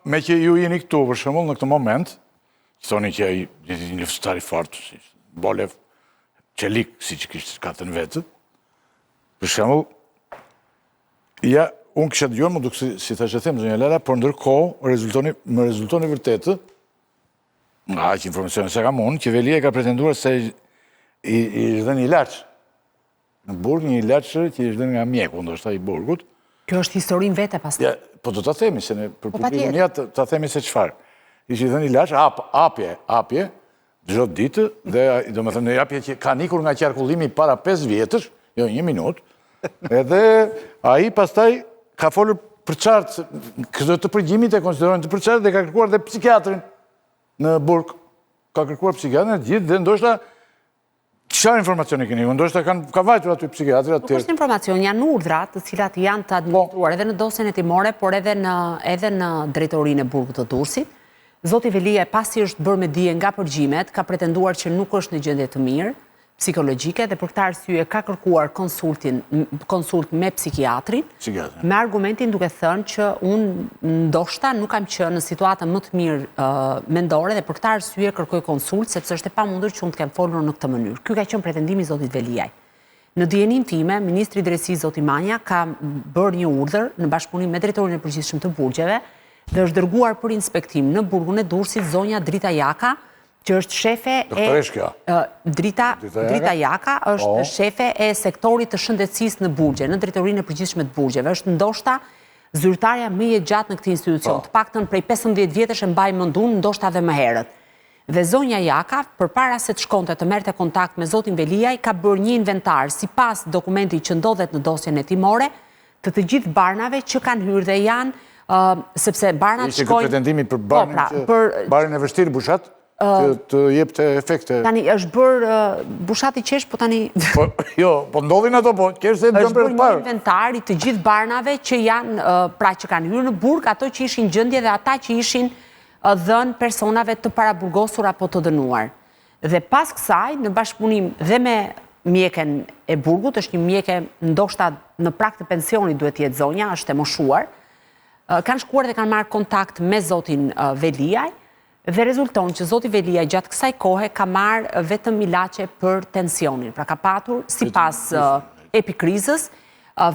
me që ju jeni këtu, për shembull, në këtë moment, që thoni që ai një luftëtar i fortë, si Bolev Çelik, siç kishte katën vetë. Për shembull, ja, unë kisha dëgjuar, më duk si thashë them, zonja Lara, por ndërkohë më rezultoni vërtetë, nga aq informacione se kam unë, që Velia ka pretenduar se i dhënë ilaç. Në burg një ilaç që i dhënë nga mjeku, ndoshta i burgut. Kjo është historinë vete pas. Ja, po do ta themi se ne për publikun ja ta themi se çfarë. Ishte dhënë ilaç hapje çdo ditë dhe domethënë hapje që ka nikur nga qarkullimi para 5 vjetësh, jo 1 minutë. Edhe ai pastaj ka folur për qartë, këtë të përgjimit e konsiderojnë të përqartë dhe ka kërkuar dhe psikiatrin në burg. Ka kërkuar psikiatrin e gjithë dhe ndoshta çfarë informacioni keni? Ndoshta ka vajtur aty psikiatri aty. Nuk është informacion, janë urdhra të cilat janë të administruar edhe në dosjen e timore, por edhe në drejtorinë e burgut të Durrësit. Zoti Velia, pasi është bërë me dije nga përgjimet, ka pretenduar që nuk është në gjendje të mirë psikologjike dhe për këtë arsye ka kërkuar konsult me psikiatrin, me argumentin duke thënë që unë ndoshta nuk kam qenë në situatën më të mirë mendore dhe për këtë arsye kërkoj konsult sepse është e pamundur që unë të kem folur në këtë mënyrë. Ky ka qenë pretendimi i zotit Veliaj. Në dijenin time, Ministri i Drejtësisë zoti Manja ka bërë një urdhër në bashkëpunim me drejtorinë e përgjithshëm të burgjeve dhe është dërguar për inspektim në burgun e Durrësit zonja Drita Jaka, që është shefe Drita Jaka është shefe e sektorit të shëndetësisë në burgje, në drejtorinë e përgjithshme të burgjeve. Është ndoshta zyrtarja më e gjatë në këtë institucion, të paktën prej 15 vjetësh e mbaj mend unë, ndoshta edhe më herët. Dhe zonja Jaka, përpara se të shkonte të merrte kontakt me zotin Veliaj, ka bërë një inventar sipas dokumentit që ndodhet në dosjen e timore, të gjithë barnave që kanë hyrë dhe janë sepse barnat shkojnë... Ishte pretendimi për barin e vështirë bushat, të jep të efekte... Tani, është bërë bushat i qesh, po tani... Jo, po ndodhin ato, po kesh se dëmë për parë. Është bërë një inventar i të gjithë barnave që janë, pra që kanë hyrë në burg, ato që ishin gjendje dhe ata që ishin dhënë personave të paraburgosur apo të dënuar. Dhe pas kësaj, në bashkëpunim dhe me mjeken e burgut, është një mjeke ndoshta në prag të pensionit duhet jetë zonja, është e moshuar, kanë shkuar dhe kanë marrë kontakt me zotin Veliaj dhe rezulton që zoti Veliaj gjatë kësaj kohe ka marrë vetëm ilaçe për tensionin. Pra ka patur, sipas epikrizës,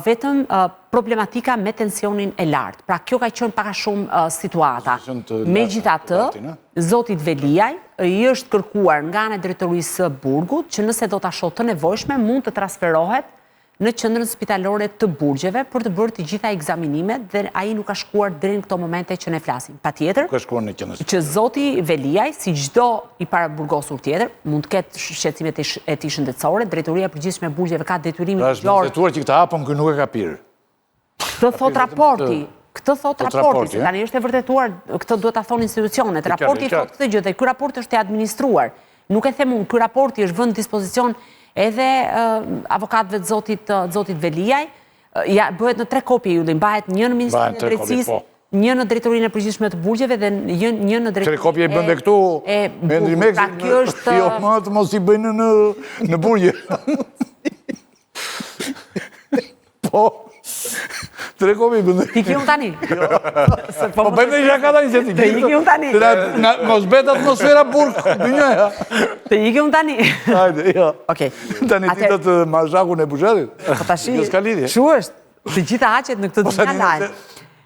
vetëm problematika me tensionin e lartë. Pra kjo ka qenë pak a shumë situata. Megjithatë, zotit Veliaj i është kërkuar nga ana e drejtorisë së burgut që nëse do ta shohë të nevojshme mund të transferohet në qendrën spitalore të burgjeve për të bërë të gjitha ekzaminimet dhe ai nuk ka shkuar deri në këto momente që ne flasim. Patjetër, që zoti Veliaj, si çdo i paraburgosur tjetër, mund të ketë shqetësimet e tij shëndetësore, drejtoria e përgjithshme e burgjeve ka detyrimin e gjorë. Është detyruar që këtë hapën që nuk e ka pirë. Këtë thot raporti. Këtë thot raporti, se tani është e vërtetuar, këtë duhet ta thonë institucionet. Raporti thot këtë gjë dhe ky raport është i administruar. Nuk e them unë, ky raporti është vënë në dispozicion edhe avokatëve të zotit Veliaj, bëhet në 3 kopje, ju dhe mbahet një në Ministrinë e Drejtësisë, një në drejtorinë e përgjithshme të burgjeve dhe një në drejtorinë 3 kopje i bënde këtu me ndrimek, jo më të mos i bëjnë në burgje. Po, 3 kopje i bënde. Ti ki unë tani? Po bëjmë dhe shaka tani që ti ki. Të iki unë tani? Mos bet atmosfera burg, dënjoja. Të iki unë tani? Hajde, jo. Tani ti do të mazhakun e bushatit? Po tashi, shu është, të gjitha haqet në këtë dhënja lajnë.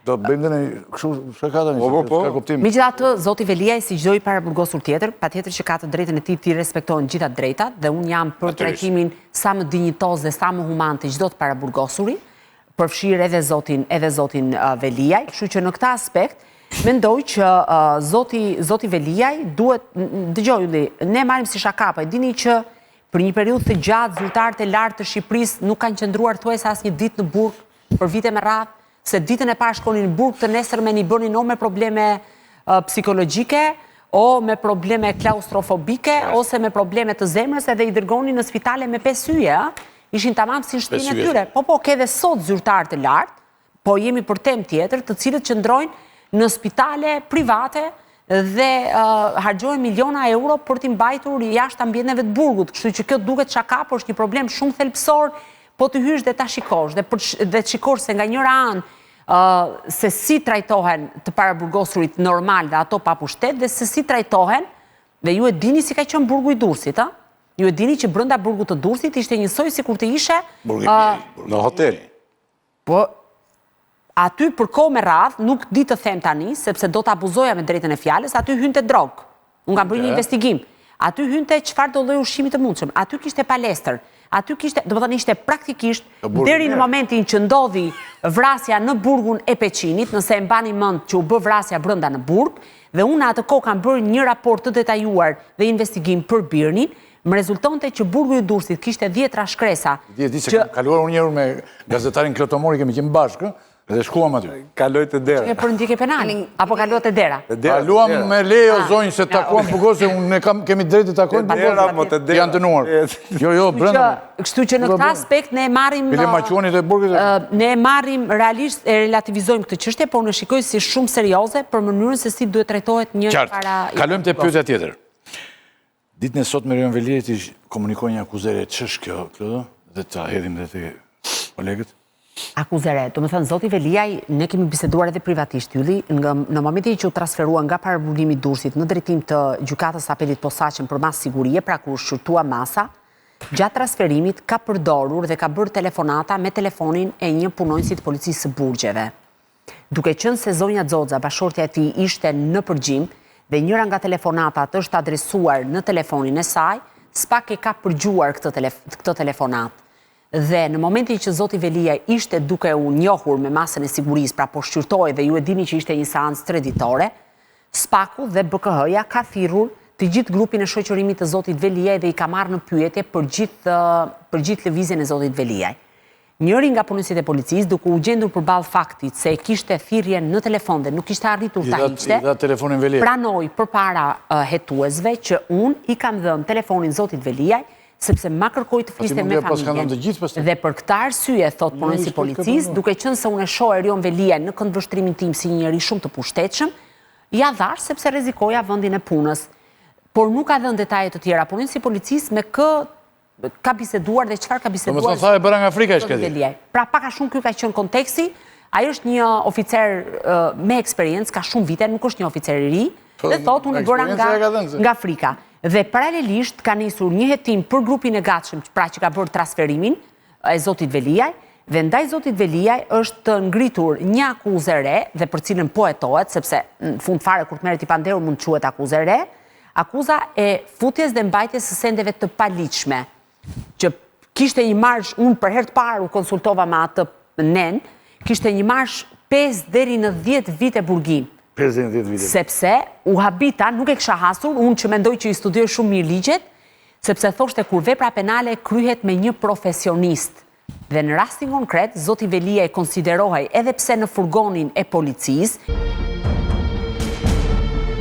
Do bëjmë dhe në këshu shaka tani, s'ka kuptim. Megjithatë, zoti Veliaj, si çdo i paraburgosur tjetër, patjetër që ka të drejtën e tij të respektojnë gjitha drejtat dhe unë jam për trajtimin sa më dinjitoz dhe sa më human të çdo të paraburgosuri, përfshirë edhe zotin Veliaj, kështu që në këtë aspekt mendoj që zoti Veliaj duhet, dëgjoj Ylli, ne marrim si shaka, po e dini që për një periudhë të gjatë zyrtarët e lartë të Shqipërisë nuk kanë qëndruar thuajse asnjë ditë në burg për vite me radhë, se ditën e parë shkonin në burg, të nesërmen i bënin o me probleme psikologjike, o me probleme klaustrofobike, ose me probleme të zemrës, edhe i dërgonin në spitale me 5 yje, ishin tamam si në shtëpinë e tyre. Po, ke dhe sot zyrtarë të lartë, po jemi për temë tjetër, të cilët qëndrojnë në spitale private dhe hargjojnë miliona euro për t'i mbajtur jashtë ambienteve të burgut. Kështu që kjo duket shaka, por është një problem shumë thelbësor, po të hysh dhe ta shikosh, dhe të shikosh se nga njëra anë se si trajtohen të paraburgosurit normal dhe ato pa pushtet, dhe se si trajtohen, dhe ju e dini si ka qenë burgu i Durrësit, a? Ju e dini që brenda burgut të Durrësit ishte njësoj si kur të ishe... Në hotel. Po, aty për kohë me radhë, nuk di të them tani, sepse do të abuzoja me drejtën e fjalës, aty hynte drogë. Unë kam bërë një investigim. Aty hynte çfarë do lloj ushqimi të mundshëm. Aty kishte palestër. Aty kishte, domethënë ishte praktikisht deri në momentin që ndodhi vrasja në burgun e Peçinit, nëse e mbani mend që u bë vrasja brenda në burg, dhe unë atë kohë kam bërë një raport të detajuar dhe investigim për Birnin, më rezultonte që burgu i Durrësit kishte 10 shkresa. Di se kam kaluar unë njërë me gazetarin Klotomori, kemi qenë bashkë, dhe shkuam aty. Kaloj të dera. Që për ndjekje penale, apo kaluat e dera? Kaluam me lejo zonjë se takuam burgos, se unë kemi drejtë të takojmë burgos. Janë të nuar. Jo, brenda. Kështu që në këtë aspekt ne marrim... Bile maquanit e burgit. Ne marrim realisht e relativizojmë këtë çështje, por në shikoj si shumë serioze për mënyrën se si duhet trajtohet një para... Qartë, kalojmë te pyetja tjetër. Ditën e sot me Rion Veliajt i komunikoi një akuzere, ç'është kjo, Klodo? Dhe ta hedhim edhe te kolegët. Akuzere, do më thënë, Zoti Veliaj, ne kemi biseduar edhe privatisht, Ylli, në momentin që u transferua nga paraburgimi Durrësit në drejtim të gjykatës apelit posaçëm për masë sigurie, pra ku shqyrtua masa, gjatë transferimit ka përdorur dhe ka bërë telefonata me telefonin e një punonjësit policisë së burgjeve. Duke qenë se zonja Xoxa, bashortja e tij, ishte në përgjim dhe njëra nga telefonatat është adresuar në telefonin e saj, s'pak e ka përgjuar këtë telefonat. Dhe në momentin që Zoti Veliaj ishte duke u njohur me masën e sigurisë, pra po shqyrtoi dhe ju e dini që ishte një seancë treditore, SPAK-u dhe BKH-ja ka thirrur të gjithë grupin e shoqërimit të Zotit Veliaj dhe i ka marrë në pyetje për gjithë lëvizjen e Zotit Veliaj. Njëri nga punësit e policisë, duke u gjendur përballë faktit se kishte thirrje në telefon dhe nuk kishte arritur ta hiqte, pranoi përpara hetuesve që unë i kam dhënë telefonin Zotit Veliaj, sepse ma kërkoj të fliste me familjen. Dhe për këtë arsye, thot punonjësi policisë, duke qenë se unë e shoh Rion Veliaj në këndvështrimin tim si një njeri shumë të pushtetshëm, ja dhash sepse rrezikoja vendin e punës. Por nuk ka dhënë detaje të tjera. Punonjësi policisë me kë ka biseduar dhe çfarë ka biseduar. Do të thonë bëra nga Afrika është këtë. Pra pak a shumë ky ka qenë konteksti. Ai është një oficer me eksperiencë, ka shumë vite, nuk është një oficer i ri, dhe thot unë bëra nga Afrika. Dhe paralelisht ka nisur një hetim për grupin e gatshëm, pra që ka bërë transferimin e Zotit Veliaj, dhe ndaj Zotit Veliaj është të ngritur një akuzë re, dhe për cilën po hetohet, sepse në fund fare kur të merret i pandehur mund të quhet akuzë re, akuza e futjes dhe mbajtjes së sendeve të paligjshme, që kishte një marsh, unë për herë të parë u konsultova me atë nen, kishte një marsh 5 deri në 10 vite burgim. Sepse u habita, nuk e kisha hasur, unë që mendoj që i studioj shumë mirë ligjet, sepse thoshte kur vepra penale kryhet me një profesionist. Dhe në rastin konkret, Zoti Veliaj konsiderohej edhe pse në furgonin e policisë,